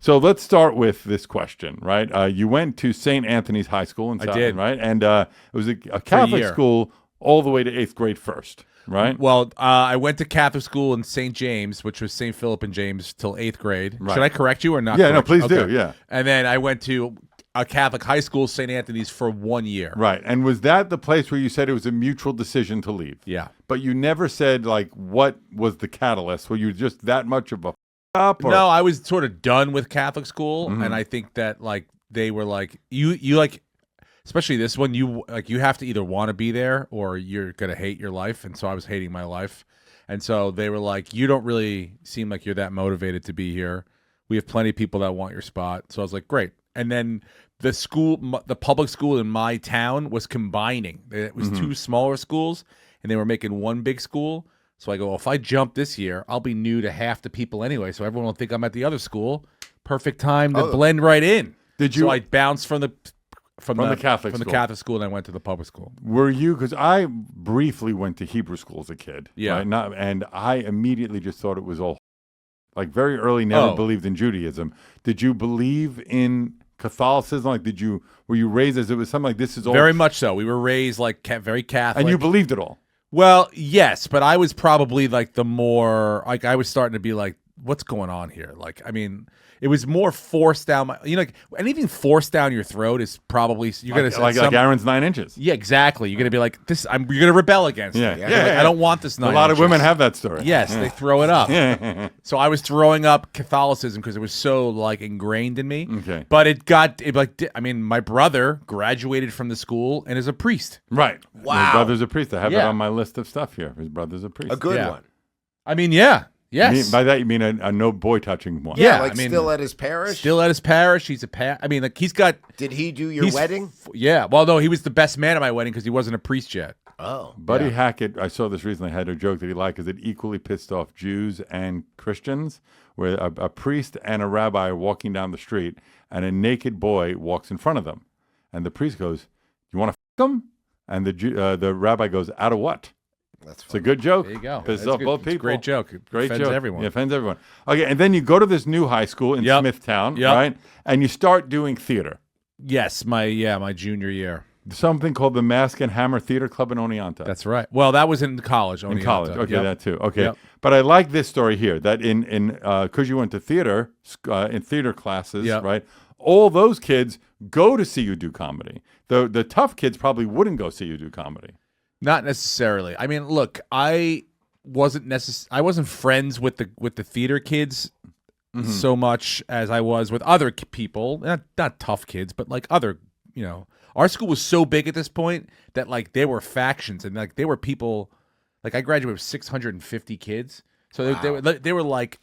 So let's start with this question, right? You went to St. Anthony's High School in Sutton, did. right? And it was a Catholic school all the way to 8th grade first, right? Well, I went to Catholic school in St. James, which was St. Philip and James, till 8th grade. Right. Should I correct you or not? Yeah, no, correct you? please do, yeah. And then I went to a Catholic high school, St. Anthony's, for 1 year. Right. And was that the place where you said it was a mutual decision to leave? Yeah. But you never said, like, what was the catalyst? Were you just that much of a up? Or? No, I was sort of done with Catholic school, and I think that, like, they were like, you like, especially this one, you have to either want to be there or you're going to hate your life. And so I was hating my life. And so they were like, you don't really seem like you're that motivated to be here. We have plenty of people that want your spot. So I was like, great. And then the public school in my town was combining. It was two smaller schools, and they were making one big school. So I go, well, if I jump this year, I'll be new to half the people anyway. So everyone will think I'm at the other school. Perfect time to blend right in. Did you? So I bounced from the Catholic school, and I went to the public school. Were you? Because I briefly went to Hebrew school as a kid. Yeah. Right? And I immediately just thought it was all, like, very early. Never believed in Judaism. Did you believe in Catholicism? Like, were you raised as it was something like this is all? Very much so. We were raised like very Catholic. And you believed it all. Well, yes, but I was probably like the more like I was starting to be like, what's going on here? Like, I mean, it was more forced down my, like anything forced down your throat is probably you're gonna like Aaron's 9 inches. Yeah, exactly. You're gonna be like this. You're gonna rebel against. Yeah, it. yeah, Like, I don't want this 9 A lot inches. of women have that story. Yes, they throw it up. So I was throwing up Catholicism because it was so like ingrained in me. Okay, but I mean, my brother graduated from the school and is a priest. Right. Wow. His brother's a priest. I have it on my list of stuff here. His brother's a priest. A good one. I mean, yeah. Yes. By that you mean a no boy touching one? Yeah, like I mean, still at his parish. Still at his parish. He's I mean, like he's got. Did he do your wedding? Yeah. Well, no, he was the best man at my wedding because he wasn't a priest yet. Oh. Buddy Hackett, I saw this recently, had a joke that he liked because it equally pissed off Jews and Christians, where a priest and a rabbi are walking down the street, and a naked boy walks in front of them, and the priest goes, "You want to f him?" And the rabbi goes, "Out of what?" It's a good joke. There you go. Pisses off both people. It's a great joke. It Great offends joke. everyone. It offends everyone. Okay, and then you go to this new high school in Smithtown, right? And you start doing theater. Yes, my junior year. Something called the Mask and Hammer Theater Club in Oneonta. That's right. Well, that was in college. In college, okay, that too. Okay, Yep. but I like this story here. That because you went to theater in theater classes, right? All those kids go to see you do comedy. The tough kids probably wouldn't go see you do comedy. Not necessarily. I mean, look, I wasn't friends with the theater kids so much as I was with other people. Not tough kids, but like other, Our school was so big at this point that like there were factions and like there were people. Like I graduated with 650 kids, so they were like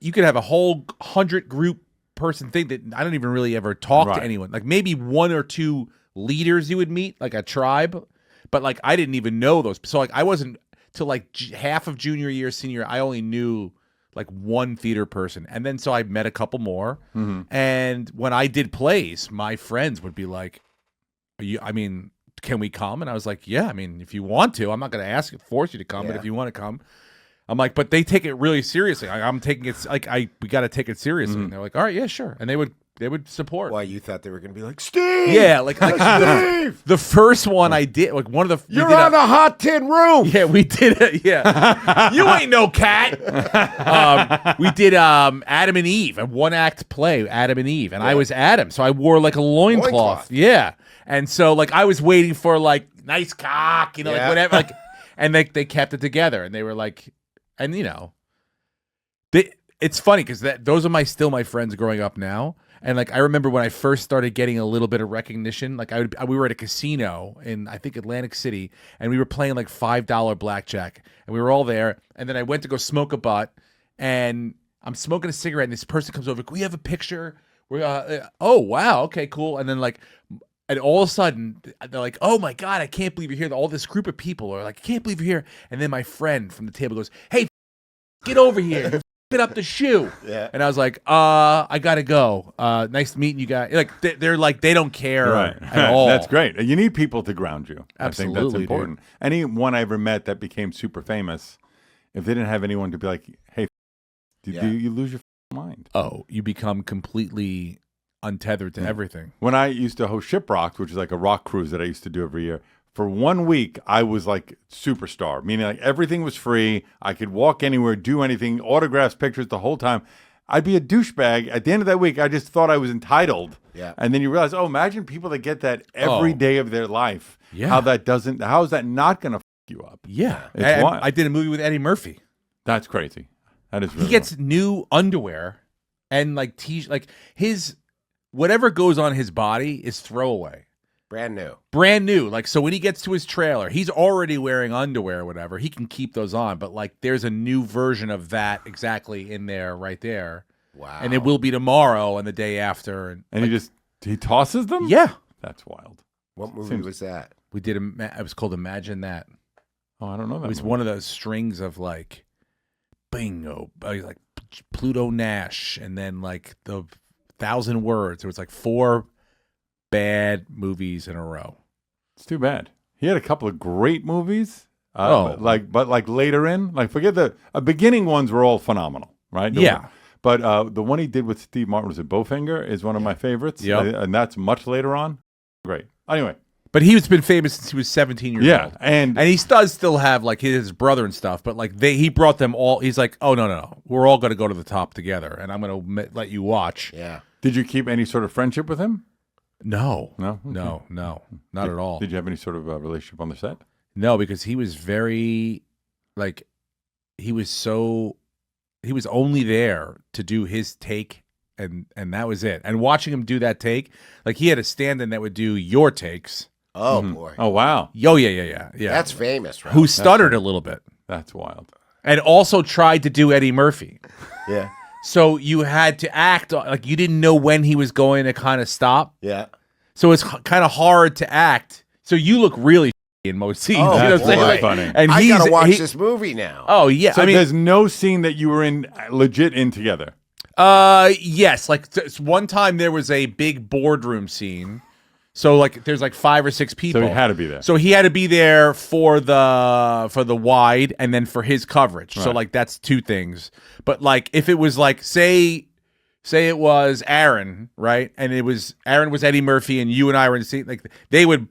you could have a whole 100 group person thing that I don't even really ever talk to anyone. Like maybe one or two leaders you would meet, like a tribe. But like I didn't even know those, so like I wasn't till like half of junior year, senior. I only knew like one theater person, and then so I met a couple more. And when I did plays, my friends would be like, can we come? And I was like, yeah. I mean, if you want to, I'm not going to force you to come, but if you want to come, I'm like, but they take it really seriously. I'm taking it like we got to take it seriously. And they're like, all right, yeah, sure. And they would support. Why, you thought they were going to be like, Steve? Yeah, like Steve! The first one I did, like one of the... You're on the hot tin room! Yeah, we did it, yeah. You ain't no cat! We did Adam and Eve, a one-act play, Adam and Eve, and I was Adam, so I wore like a loincloth. Yeah, and so like I was waiting for like, nice cock, like whatever, like, and they kept it together, and they were like, and it's funny because those are still my friends growing up now. And like I remember when I first started getting a little bit of recognition, like we were at a casino in I think Atlantic City, and we were playing like $5 blackjack, and we were all there. And then I went to go smoke a butt, and I'm smoking a cigarette, and this person comes over. Can we have a picture? Oh wow, okay, cool. And then and all of a sudden they're like, oh my god, I can't believe you're here. All this group of people are like, I can't believe you're here. And then my friend from the table goes, hey, get over here. It up the shoe. Yeah. And I was like, I gotta go. Nice meeting you guys. Like they're like they don't care at all. That's great. You need people to ground you. Absolutely, I think that's important. Dude. Anyone I ever met that became super famous, if they didn't have anyone to be like, hey, did you lose your mind. Oh, you become completely untethered to everything. When I used to host Shiprocks, which is like a rock cruise that I used to do every year, for 1 week, I was like superstar, meaning like everything was free. I could walk anywhere, do anything, autographs, pictures the whole time. I'd be a douchebag. At the end of that week, I just thought I was entitled. Yeah. And then you realize, oh, imagine people that get that every day of their life. Yeah. How is that not going to f you up? Yeah. It's wild. I did a movie with Eddie Murphy. That's crazy. That is really He gets new underwear and like his whatever goes on his body is throwaway. Brand new. Brand new. Like, so when he gets to his trailer, he's already wearing underwear or whatever. He can keep those on, but like there's a new version of that exactly in there right there. Wow. And it will be tomorrow and the day after. And he tosses them? Yeah. That's wild. What movie was that? We did it was called Imagine That. Oh, I don't know that. It was movie. one of those strings of like bingo, like Pluto Nash, and then like the 1,000 words. It was like 4 bad movies in a row. It's too bad. He had a couple of great movies. Oh. But later in, like forget the beginning ones were all phenomenal, right? Yeah. But the one he did with Steve Martin, was it Bowfinger, is one of my favorites. Yep. And that's much later on. Great. Anyway. But he's been famous since he was 17 years Yeah. old. And he does still have like his brother and stuff, but like he brought them all. He's like, oh no, we're all going to go to the top together, and I'm going to let you watch. Yeah. did you keep any sort of friendship with him? No, No? no, not at all. Did you have any sort of relationship on the set? No, because he was very, like, he was only there to do his take, and that was it. And watching him do that take, like he had a stand-in that would do your takes. Oh, boy. Oh, wow. Yeah. That's famous, right? Who stuttered a little bit That's wild. and also tried to do Eddie Murphy. Yeah. So you had to act like you didn't know when he was going to kind of stop. Yeah. So it's kind of hard to act. So you look really in most scenes. Oh, you know what I'm saying? boy. Like, Funny. and I he's- got to watch he- this movie now. Oh yeah, So I mean, there's no scene that you were in legit in together. yes. Like one time there was a big boardroom scene. So like there's like 5 or 6 people. So he had to be there. So he had to be there for the wide and then for his coverage. So Right. like that's 2 things. But like if it was like say it was Aaron, right? And Aaron was Eddie Murphy and you and I were in the scene, like they would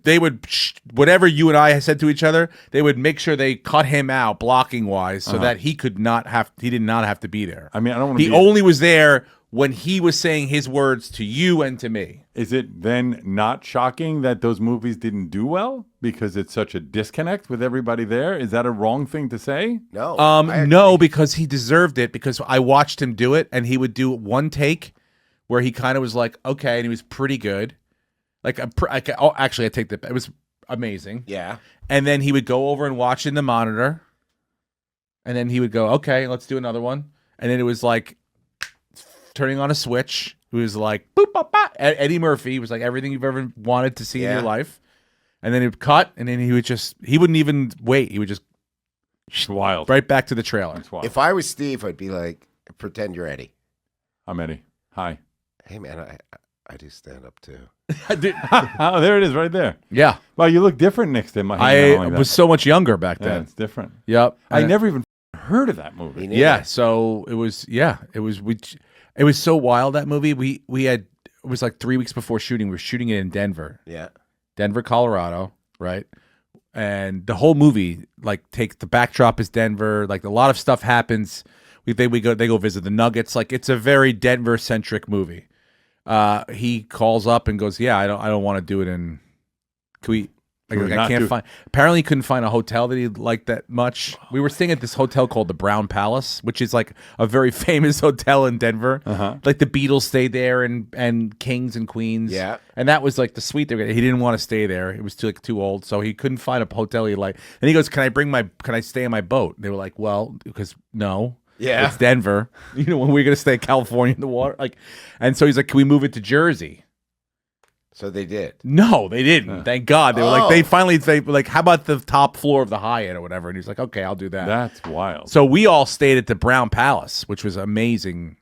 whatever you and I said to each other, they would make sure they cut him out blocking wise so that he did not have to be there. I mean, I don't want to He be... only was there when he was saying his words to you and to me. Is it then not shocking that those movies didn't do well because it's such a disconnect with everybody there? Is that a wrong thing to say? No. I No, because he deserved it, because I watched him do it and he would do one take where he kind of was like, okay, and he was pretty good. Like, actually, I take that. It was amazing. Yeah. And then he would go over and watch in the monitor. And then he would go, okay, let's do another one. And then it was like turning on a switch. It was like, boop, bop, bop. Eddie Murphy was like everything you've ever wanted to see in your life. And then it would cut, and then he wouldn't even wait. He would just It's wild. right back to the trailer. It's wild. If I was Steve, I'd be like, pretend you're Eddie. I'm Eddie. Hi. Hey, man, I do stand up too. Oh, there it is right there. Yeah. Well, you look different next to him. I was so much younger back Yeah, then. it's different. Yep. I And- never even heard of that movie. Me neither. Yeah, so it was it was so wild, that movie. We had, it was like 3 weeks before shooting. We were shooting it in Denver, Yeah. Colorado, right? And the whole movie, like, the backdrop is Denver. Like, a lot of stuff happens. They go visit the Nuggets. Like, it's a very Denver centric movie. He calls up and goes, "Yeah, I don't want to do it in. Can we? Can we I not can't do- find. Apparently, he couldn't find a hotel that he liked that much. We were staying at this hotel called the Brown Palace, which is like a very famous hotel in Denver. Like the Beatles stayed there, and kings and queens. Yeah. and that was like the suite. He didn't want to stay there. It was too old, so he couldn't find a hotel he liked. And he goes, Can I stay in my boat?" They were like, "Well, because no." Yeah. It's Denver. You know, when we're gonna stay in California in the water, like, and so he's like, "Can we move it to Jersey?" So they did. No, they didn't. Thank God. They were like, Oh. they were like, "How about the top floor of the Hyatt or whatever?" And he's like, "Okay, I'll do that." That's wild. So we all stayed at the Brown Palace, which was amazing.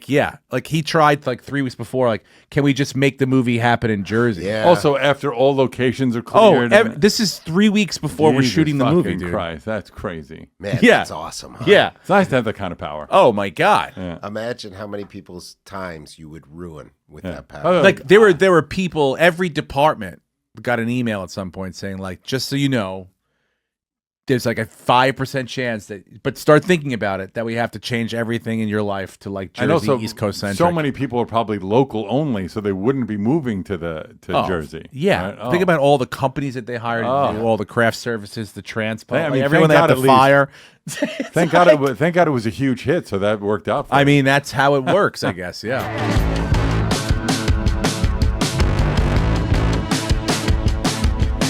Yeah, like he tried like 3 weeks before, like, can we just make the movie happen in Jersey? Yeah. Also, after all locations are Oh, cleared. this is 3 weeks before we're Jesus shooting the movie, fucking dude. Christ, that's crazy. Man, Yeah. that's awesome. Huh? Yeah. It's nice to have that kind of power. Oh my God. Imagine how many people's times you would ruin with that power. Oh, Like there were people, every department got an email at some point saying, like, just so you know, there's like a 5% chance that, but start thinking about it, that we have to change everything in your life to like And Jersey, also, East Coast centric. so many people are probably local only, so they wouldn't be moving to Jersey. Yeah. right? Think about all the companies that they hired, to do all the craft services, the transplant, I like mean, everyone thank they had God to at least- fire. Thank God it was a huge hit, so that worked out. For I us. mean, that's how it works, I guess. Yeah.